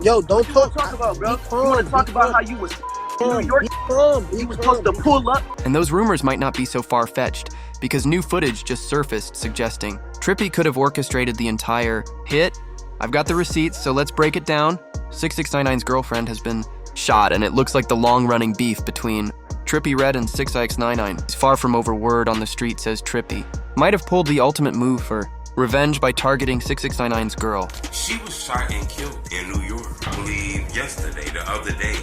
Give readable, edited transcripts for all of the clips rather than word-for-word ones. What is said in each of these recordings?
Yo, don't What you talk. want to talk about, bro? Be You calm, want to be talk about calm. how you was in New York? Be calm. Be You was calm. supposed to pull up. And those rumors might not be so far-fetched, because new footage just surfaced suggesting Trippie could have orchestrated the entire hit. I've got the receipts, so let's break it down. 6ix9ine's girlfriend has been shot, and it looks like the long-running beef between Trippie Redd and 6ix9ine is far from over. Word on the street says Trippie might have pulled the ultimate move for revenge by targeting 6ix9ine's girl. She was shot and killed in New York, I believe yesterday, the other day,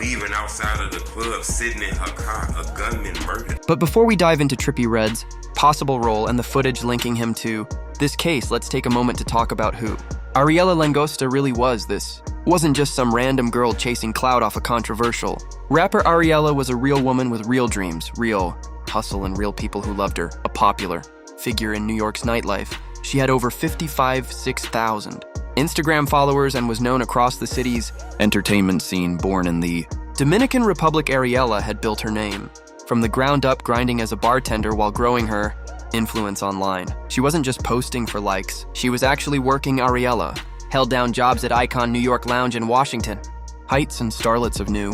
leaving outside of the club, sitting in her car, a gunman murdered. But before we dive into Trippie Redd's possible role and the footage linking him to this case, let's take a moment to talk about who Ariela Langosta really was. This wasn't just some random girl chasing clout off a controversial. Rapper Ariela was a real woman with real dreams, real hustle, and real people who loved her. A popular figure in New York's nightlife. She had over 6,000 Instagram followers and was known across the city's entertainment scene. Born in the Dominican Republic, Ariela had built her name from the ground up, grinding as a bartender while growing her influence online. She wasn't just posting for likes, she was actually working. Ariela held down jobs at Icon New York Lounge in Washington Heights and starlets of New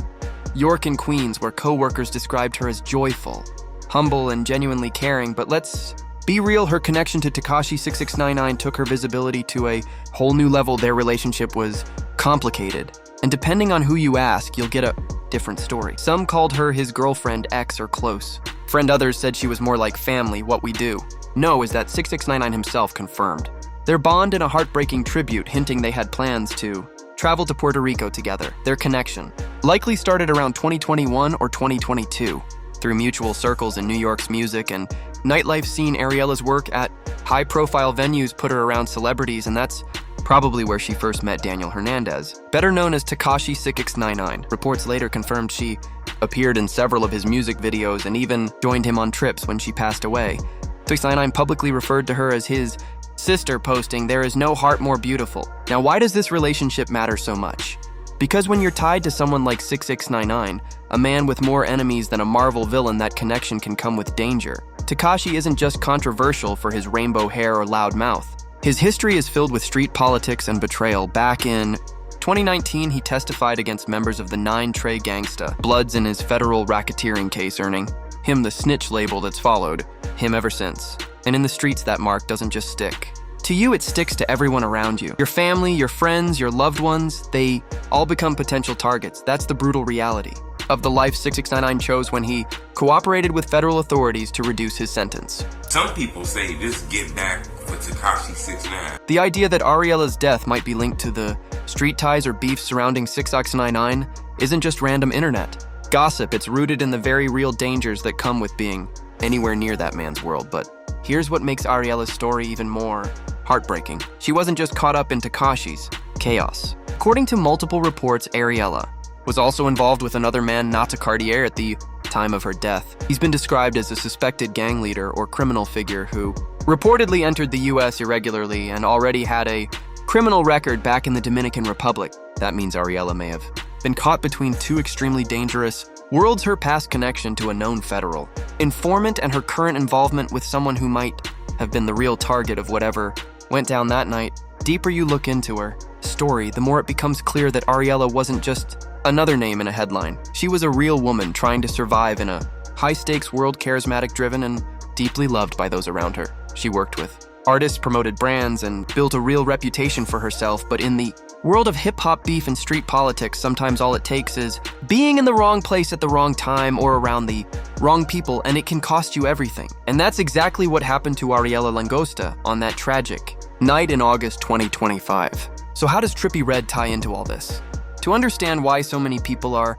York and Queens, where co-workers described her as joyful, humble, and genuinely caring. But let's be real, her connection to Tekashi 6ix9ine took her visibility to a whole new level. Their relationship was complicated, and depending on who you ask, you'll get a different story. Some called her his girlfriend, ex, or close friend. Others said she was more like family. What we do know is that 6ix9ine himself confirmed their bond in a heartbreaking tribute, hinting they had plans to travel to Puerto Rico together. Their connection likely started around 2021 or 2022 through mutual circles in New York's music and nightlife scene. Ariela's work at high-profile venues put her around celebrities, and that's probably where she first met Daniel Hernandez, better known as Tekashi 6ix9ine. Reports later confirmed she appeared in several of his music videos and even joined him on trips. When she passed away, 6ix9ine publicly referred to her as his sister, posting, "There is no heart more beautiful." Now, why does this relationship matter so much? Because when you're tied to someone like 6ix9ine, a man with more enemies than a Marvel villain, that connection can come with danger. Tekashi isn't just controversial for his rainbow hair or loud mouth. His history is filled with street politics and betrayal. Back in 2019, he testified against members of the 9 Trey Gangsta Bloods in his federal racketeering case, earning him the snitch label that's followed him ever since. And in the streets, that mark doesn't just stick to you, it sticks to everyone around you. Your family, your friends, your loved ones, they all become potential targets. That's the brutal reality of the life 6ix9ine chose when he cooperated with federal authorities to reduce his sentence. Some people say this get back for Tekashi 6ix9ine. The idea that Ariela's death might be linked to the street ties or beef surrounding 6ix9ine isn't just random internet gossip. It's rooted in the very real dangers that come with being anywhere near that man's world. But here's what makes Ariela's story even more heartbreaking. She wasn't just caught up in Tekashi's chaos. According to multiple reports, Ariela was also involved with another man, Nata Cartier, at the time of her death. He's been described as a suspected gang leader or criminal figure who reportedly entered the US irregularly and already had a criminal record back in the Dominican Republic. That means Ariela may have been caught between two extremely dangerous worlds. Her past connection to a known federal informant and her current involvement with someone who might have been the real target of whatever went down that night. Deeper you look into her story, the more it becomes clear that Ariela wasn't just another name in a headline. She was a real woman trying to survive in a high-stakes world, charismatic, driven, and deeply loved by those around her. She worked with artists, promoted brands, and built a real reputation for herself. But in the world of hip-hop beef and street politics, sometimes all it takes is being in the wrong place at the wrong time or around the wrong people, and it can cost you everything. And that's exactly what happened to Ariela Langosta on that tragic night in August 2025. So how does Trippie Redd tie into all this? To understand why so many people are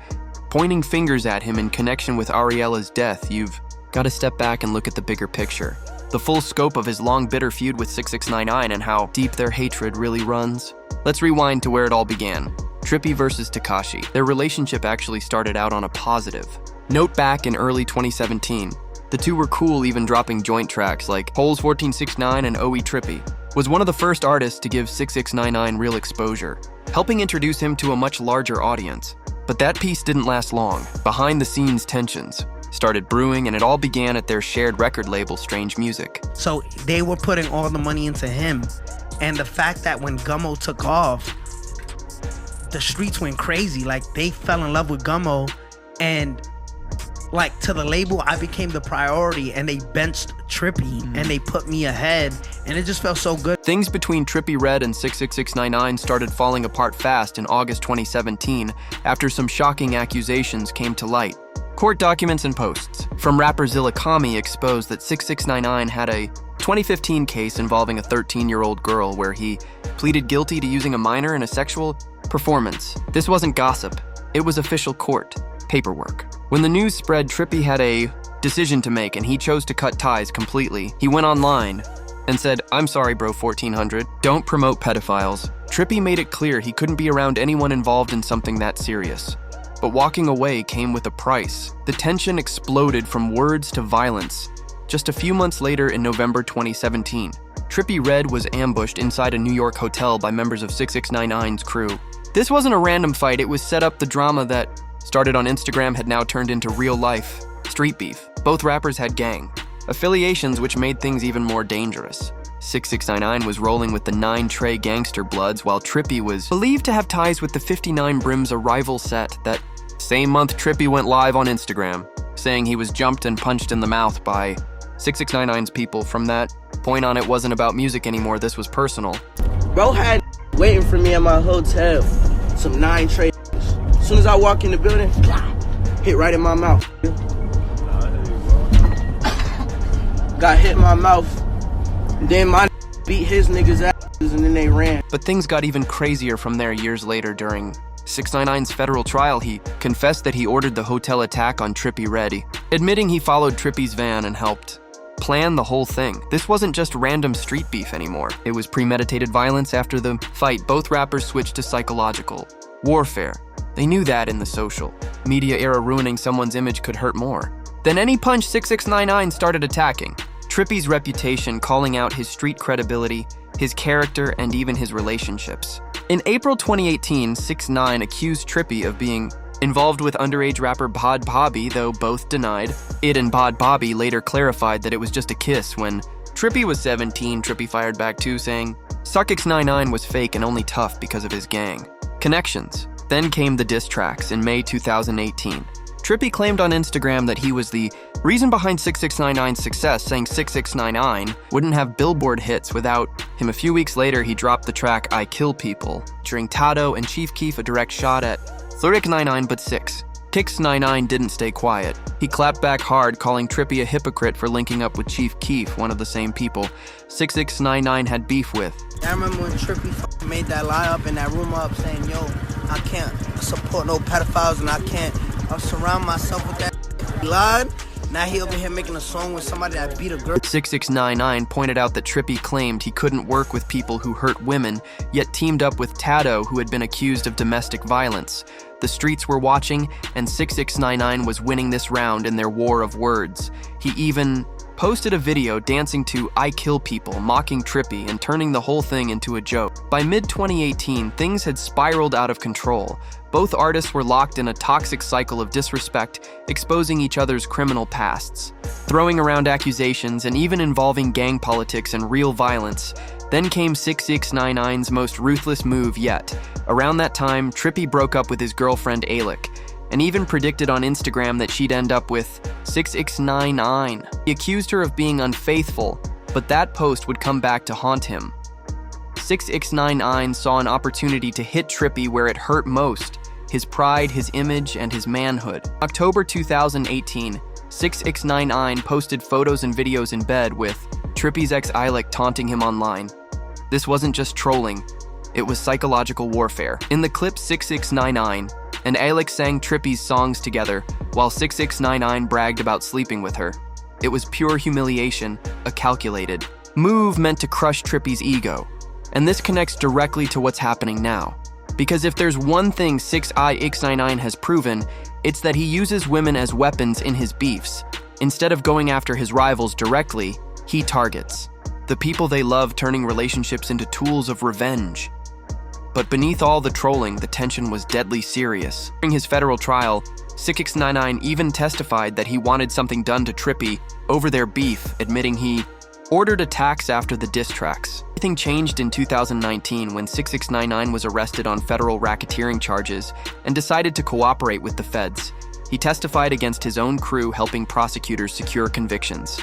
pointing fingers at him in connection with Ariela's death, you've got to step back and look at the bigger picture. The full scope of his long, bitter feud with 6ix9ine and how deep their hatred really runs. Let's rewind to where it all began. Trippie versus Tekashi. Their relationship actually started out on a positive note back in early 2017. The two were cool, even dropping joint tracks like Holes 1469 and OE. Trippie was one of the first artists to give 6ix9ine real exposure, helping introduce him to a much larger audience. But that piece didn't last long. Behind-the-scenes tensions started brewing, and it all began at their shared record label, Strange Music. So they were putting all the money into him. And the fact that when Gummo took off, the streets went crazy. Like, they fell in love with Gummo, and like, to the label, I became the priority, and they benched Trippie, and they put me ahead, and it just felt so good. Things between Trippie Redd and 6ix9ine started falling apart fast in August 2017 after some shocking accusations came to light. Court documents and posts from rapper Zillakami exposed that 6ix9ine had a 2015 case involving a 13-year-old girl where he pleaded guilty to using a minor in a sexual performance. This wasn't gossip, it was official court paperwork. When the news spread, Trippie had a decision to make, and he chose to cut ties completely. He went online and said, "I'm sorry, bro 1400, don't promote pedophiles." Trippie made it clear he couldn't be around anyone involved in something that serious. But walking away came with a price. The tension exploded from words to violence. Just a few months later, in November 2017, Trippie Redd was ambushed inside a New York hotel by members of 6ix9ine's crew. This wasn't a random fight, it was set up. The drama that started on Instagram had now turned into real-life street beef. Both rappers had gang affiliations, which made things even more dangerous. 6ix9ine was rolling with the 9 Trey Gangster Bloods, while Trippie was believed to have ties with the 59 Brims, a rival set. That same month, Trippie went live on Instagram, saying he was jumped and punched in the mouth by 6ix9ine's people. From that point on, it wasn't about music anymore, this was personal. Bro had waiting for me at my hotel, some 9 Trey. As soon as I walk in the building, hit right in my mouth. Got hit in my mouth. Then my beat his niggas' asses, and then they ran. But things got even crazier from there. Years later, during 6ix9ine's federal trial, he confessed that he ordered the hotel attack on Trippie Redd, admitting he followed Trippie's van and helped plan the whole thing. This wasn't just random street beef anymore. It was premeditated violence. After the fight, both rappers switched to psychological warfare. They knew that in the social media era, ruining someone's image could hurt more than any punch. 6ix9ine started attacking Trippie's reputation, calling out his street credibility, his character, and even his relationships. In April 2018, 6ix9ine accused Trippie of being involved with underage rapper Bod Bobby, though both denied it, and Bod Bobby later clarified that it was just a kiss. When Trippie was 17, Trippie fired back too, saying 6ix9ine was fake and only tough because of his gang connections. Then came the diss tracks in May 2018. Trippie claimed on Instagram that he was the reason behind 6ix9ine's success, saying 6ix9ine wouldn't have Billboard hits without him. A few weeks later, he dropped the track I Kill People, featuring Tato and Chief Keef, a direct shot at 6ix9ine, but 6ix9ine didn't stay quiet. He clapped back hard, calling Trippie a hypocrite for linking up with Chief Keef, one of the same people 6ix9ine had beef with. I remember when Trippie made that lie up in that room up saying, yo, I can't support no pedophiles and I can't surround myself with that. He lied. Now he over here making a song with somebody that beat a girl. 6ix9ine pointed out that Trippie claimed he couldn't work with people who hurt women, yet teamed up with Tato, who had been accused of domestic violence. The streets were watching, and 6ix9ine was winning this round in their war of words. He even posted a video dancing to I Kill People, mocking Trippie and turning the whole thing into a joke. By mid-2018, things had spiraled out of control. Both artists were locked in a toxic cycle of disrespect, exposing each other's criminal pasts, throwing around accusations, and even involving gang politics and real violence. Then came 6ix9ine's most ruthless move yet. Around that time, Trippie broke up with his girlfriend Alec, and even predicted on Instagram that she'd end up with 6ix9ine. He accused her of being unfaithful, but that post would come back to haunt him. 6ix9ine saw an opportunity to hit Trippie where it hurt most: his pride, his image, and his manhood. October 2018, 6ix9ine posted photos and videos in bed with Trippie's ex Alec taunting him online. This wasn't just trolling, it was psychological warfare. In the clip, 6ix9ine and Alec sang Trippie's songs together, while 6ix9ine bragged about sleeping with her. It was pure humiliation, a calculated move meant to crush Trippie's ego. And this connects directly to what's happening now. Because if there's one thing 6ix9ine has proven, it's that he uses women as weapons in his beefs. Instead of going after his rivals directly, he targets the people they love, turning relationships into tools of revenge. But beneath all the trolling, the tension was deadly serious. During his federal trial, 6ix9ine even testified that he wanted something done to Trippie over their beef, admitting he ordered attacks after the diss tracks. Everything changed in 2019 when 6ix9ine was arrested on federal racketeering charges and decided to cooperate with the feds. He testified against his own crew, helping prosecutors secure convictions.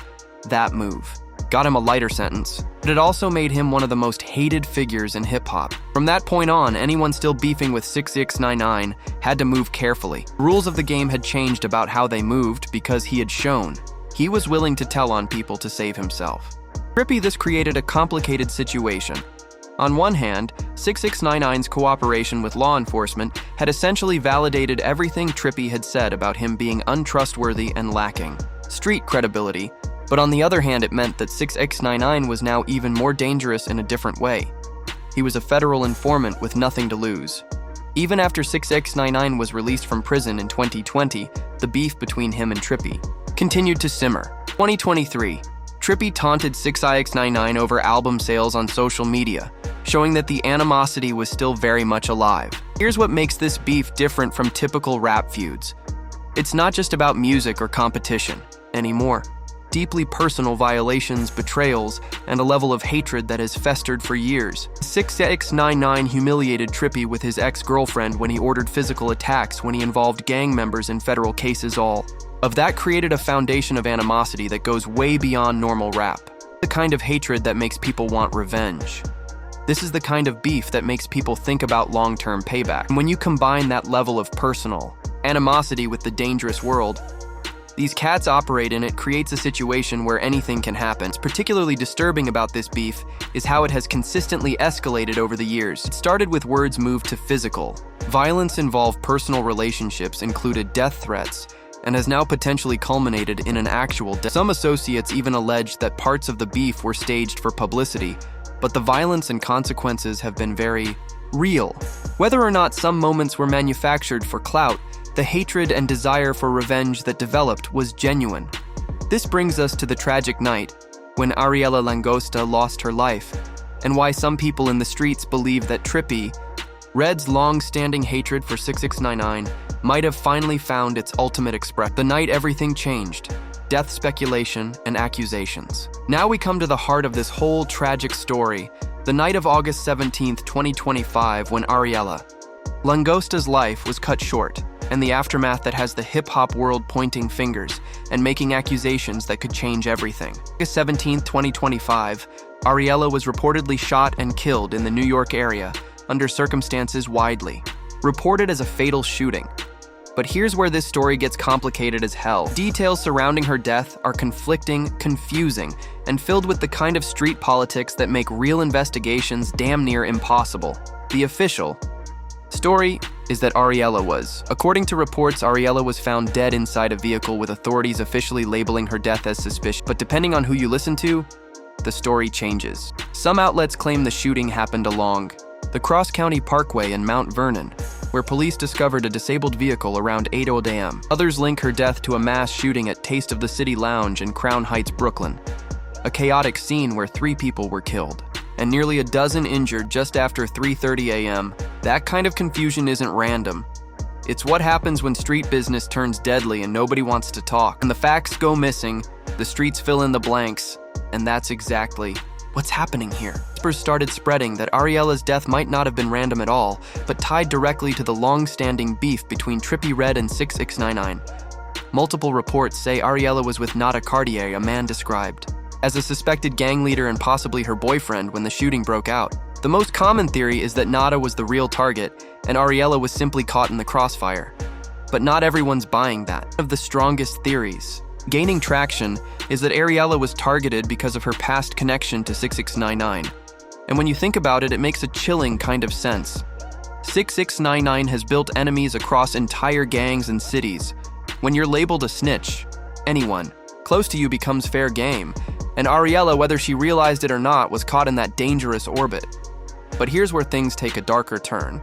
That move got him a lighter sentence, but it also made him one of the most hated figures in hip-hop. From that point on, anyone still beefing with 6ix9ine had to move carefully. The rules of the game had changed about how they moved because he had shown he was willing to tell on people to save himself. Trippie, this created a complicated situation. On one hand, 6ix9ine's cooperation with law enforcement had essentially validated everything Trippie had said about him being untrustworthy and lacking street credibility. But on the other hand, it meant that 6ix9ine was now even more dangerous in a different way. He was a federal informant with nothing to lose. Even after 6ix9ine was released from prison in 2020, the beef between him and Trippie continued to simmer. 2023, Trippie taunted 6ix9ine over album sales on social media, showing that the animosity was still very much alive. Here's what makes this beef different from typical rap feuds. It's not just about music or competition anymore. Deeply personal violations, betrayals, and a level of hatred that has festered for years. 6ix9ine humiliated Trippie with his ex-girlfriend when he ordered physical attacks when he involved gang members in federal cases. All of that created a foundation of animosity that goes way beyond normal rap. The kind of hatred that makes people want revenge. This is the kind of beef that makes people think about long-term payback. And when you combine that level of personal animosity with the dangerous world these cats operate in, it creates a situation where anything can happen. What's particularly disturbing about this beef is how it has consistently escalated over the years. It started with words moved to physical. Violence involved personal relationships, included death threats, and has now potentially culminated in an actual death. Some associates even alleged that parts of the beef were staged for publicity, but the violence and consequences have been very real. Whether or not some moments were manufactured for clout, the hatred and desire for revenge that developed was genuine. This brings us to the tragic night when Ariella Langosta lost her life, and why some people in the streets believe that Trippie Redd's long-standing hatred for 6ix9ine might have finally found its ultimate expression. The night everything changed. Death speculation and accusations. Now we come to the heart of this whole tragic story, the night of August 17th, 2025, when Ariella Langosta's life was cut short, and the aftermath that has the hip-hop world pointing fingers and making accusations that could change everything. August 17, 2025, Ariella was reportedly shot and killed in the New York area under circumstances widely reported as a fatal shooting. But here's where this story gets complicated as hell. Details surrounding her death are conflicting, confusing, and filled with the kind of street politics that make real investigations damn near impossible. The official story is that Ariella was. According to reports, Ariella was found dead inside a vehicle, with authorities officially labeling her death as suspicious. But depending on who you listen to, the story changes. Some outlets claim the shooting happened along the Cross County Parkway in Mount Vernon, where police discovered a disabled vehicle around 8:00 a.m. Others link her death to a mass shooting at Taste of the City Lounge in Crown Heights, Brooklyn, a chaotic scene where 3 people were killed and nearly a dozen injured just after 3:30 a.m. That kind of confusion isn't random. It's what happens when street business turns deadly and nobody wants to talk. When the facts go missing, the streets fill in the blanks, and that's exactly what's happening here. Whispers started spreading that Ariella's death might not have been random at all, but tied directly to the long-standing beef between Trippie Redd and 6ix9ine. Multiple reports say Ariella was with Nada Cartier, a man described as a suspected gang leader and possibly her boyfriend when the shooting broke out. The most common theory is that Nada was the real target and Ariella was simply caught in the crossfire. But not everyone's buying that. One of the strongest theories gaining traction is that Ariella was targeted because of her past connection to 6ix9ine. And when you think about it, it makes a chilling kind of sense. 6ix9ine has built enemies across entire gangs and cities. When you're labeled a snitch, anyone close to you becomes fair game. And Ariella, whether she realized it or not, was caught in that dangerous orbit. But here's where things take a darker turn.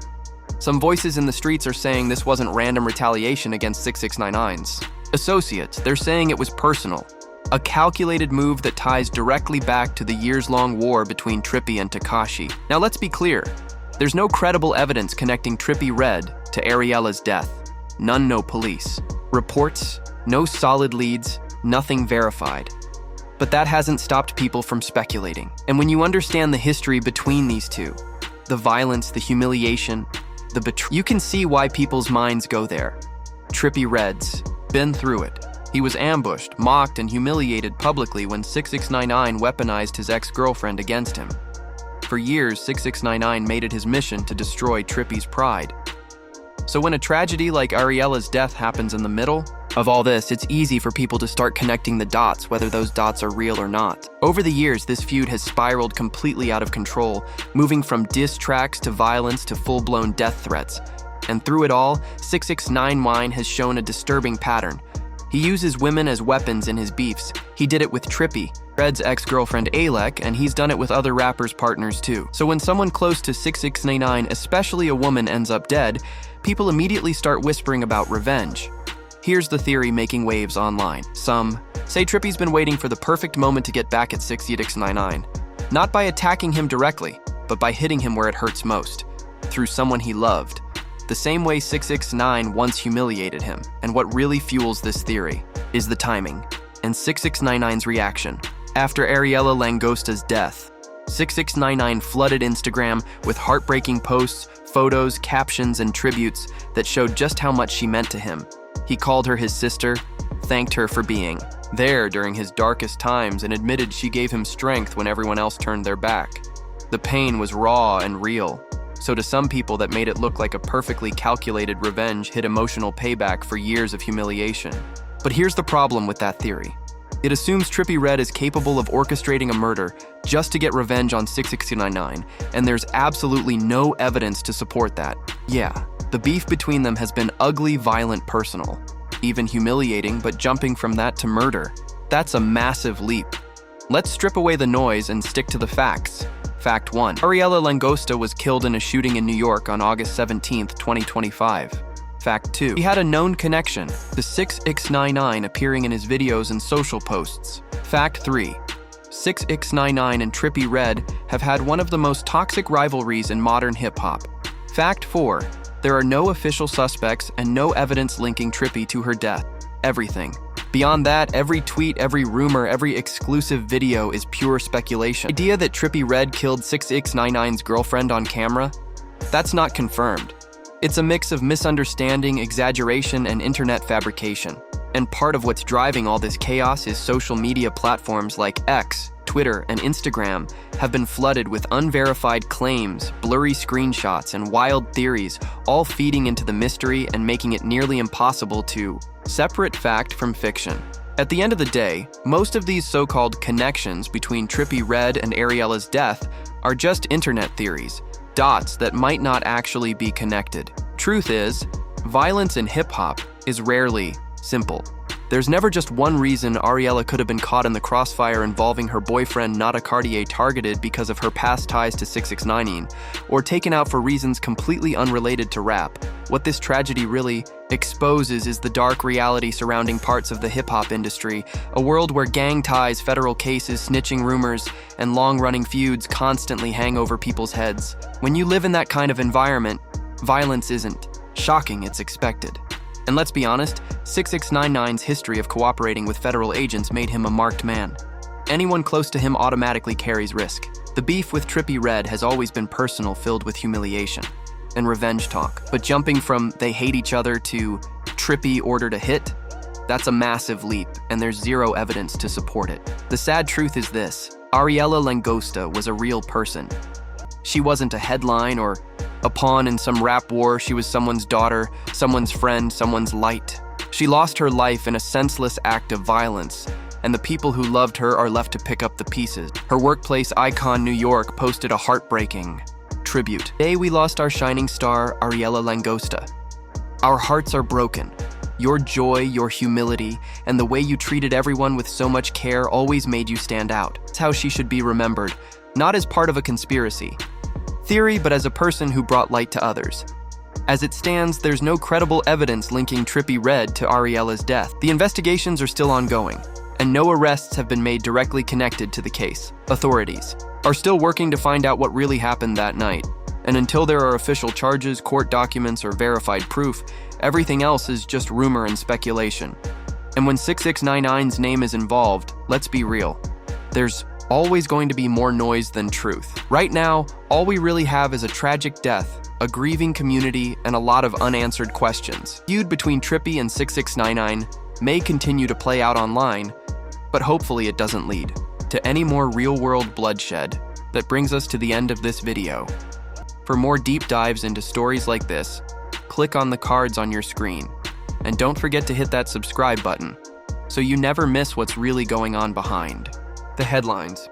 Some voices in the streets are saying this wasn't random retaliation against 6ix9ine's associates. They're saying it was personal, a calculated move that ties directly back to the years-long war between Trippie and Tekashi. Now let's be clear, there's no credible evidence connecting Trippie Redd to Ariella's death. None, no police reports, no solid leads, nothing verified. But that hasn't stopped people from speculating. And when you understand the history between these two, the violence, the humiliation, the betrayal, you can see why people's minds go there. Trippie Redd's been through it. He was ambushed, mocked, and humiliated publicly when 6ix9ine weaponized his ex-girlfriend against him. For years, 6ix9ine made it his mission to destroy Trippie's pride. So when a tragedy like Ariella's death happens in the middle of all this, it's easy for people to start connecting the dots, whether those dots are real or not. Over the years, this feud has spiraled completely out of control, moving from diss tracks to violence to full-blown death threats. And through it all, 6ix9ine has shown a disturbing pattern. He uses women as weapons in his beefs. He did it with Trippie Redd's ex-girlfriend Alec, and he's done it with other rappers' partners too. So when someone close to 6ix9ine, especially a woman, ends up dead, people immediately start whispering about revenge. Here's the theory making waves online. Some say Trippie's been waiting for the perfect moment to get back at 6ix9ine, not by attacking him directly, but by hitting him where it hurts most, through someone he loved. The same way 6ix9ine once humiliated him. And what really fuels this theory is the timing and 6ix9ine's reaction. After Ariella Langosta's death, 6ix9ine flooded Instagram with heartbreaking posts, photos, captions, and tributes that showed just how much she meant to him. He called her his sister, thanked her for being there during his darkest times, and admitted she gave him strength when everyone else turned their back. The pain was raw and real. So to some people, that made it look like a perfectly calculated revenge hit emotional payback for years of humiliation. But here's the problem with that theory. It assumes Trippie Redd is capable of orchestrating a murder just to get revenge on 6ix9ine, and there's absolutely no evidence to support that. Yeah, the beef between them has been ugly, violent, personal, even humiliating, but jumping from that to murder, that's a massive leap. Let's strip away the noise and stick to the facts. Fact 1. Ariella Langosta was killed in a shooting in New York on August 17, 2025. Fact 2. He had a known connection to 6ix9ine appearing in his videos and social posts. Fact 3. 6ix9ine and Trippie Redd have had one of the most toxic rivalries in modern hip-hop. Fact 4. There are no official suspects and no evidence linking Trippie to her death. Everything. Beyond that, every tweet, every rumor, every exclusive video is pure speculation. The idea that Trippie Redd killed 6ix9ine's girlfriend on camera? That's not confirmed. It's a mix of misunderstanding, exaggeration, and internet fabrication. And part of what's driving all this chaos is social media platforms like X, Twitter, and Instagram have been flooded with unverified claims, blurry screenshots, and wild theories, all feeding into the mystery and making it nearly impossible to separate fact from fiction. At the end of the day, most of these so-called connections between Trippie Redd and Ariella's death are just internet theories, dots that might not actually be connected. Truth is, violence in hip-hop is rarely simple. There's never just one reason Ariella could have been caught in the crossfire involving her boyfriend Nada Cartier targeted because of her past ties to 6ix9ine, or taken out for reasons completely unrelated to rap. What this tragedy really exposes is the dark reality surrounding parts of the hip-hop industry, a world where gang ties, federal cases, snitching rumors, and long-running feuds constantly hang over people's heads. When you live in that kind of environment, violence isn't shocking, it's expected. And let's be honest, 6ix9ine's history of cooperating with federal agents made him a marked man. Anyone close to him automatically carries risk. The beef with Trippie Redd has always been personal, filled with humiliation and revenge talk. But jumping from they hate each other to Trippie ordered a hit, that's a massive leap, and there's zero evidence to support it. The sad truth is this: Ariella Langosta was a real person. She wasn't a headline or a pawn in some rap war. She was someone's daughter, someone's friend, someone's light. She lost her life in a senseless act of violence, and the people who loved her are left to pick up the pieces. Her workplace icon, New York, posted a heartbreaking tribute. Today we lost our shining star, Ariella Langosta. Our hearts are broken. Your joy, your humility, and the way you treated everyone with so much care always made you stand out. That's how she should be remembered, not as part of a conspiracy theory, but as a person who brought light to others. As it stands, there's no credible evidence linking Trippie Redd to Ariella's death. The investigations are still ongoing, and no arrests have been made directly connected to the case. Authorities are still working to find out what really happened that night, and until there are official charges, court documents, or verified proof, everything else is just rumor and speculation. And when 6ix9ine's name is involved, let's be real. There's always going to be more noise than truth. Right now, all we really have is a tragic death, a grieving community, and a lot of unanswered questions. Feud between Trippie and 6ix9ine may continue to play out online, but hopefully it doesn't lead to any more real-world bloodshed. That brings us to the end of this video. For more deep dives into stories like this, click on the cards on your screen. And don't forget to hit that subscribe button so you never miss what's really going on behind the headlines.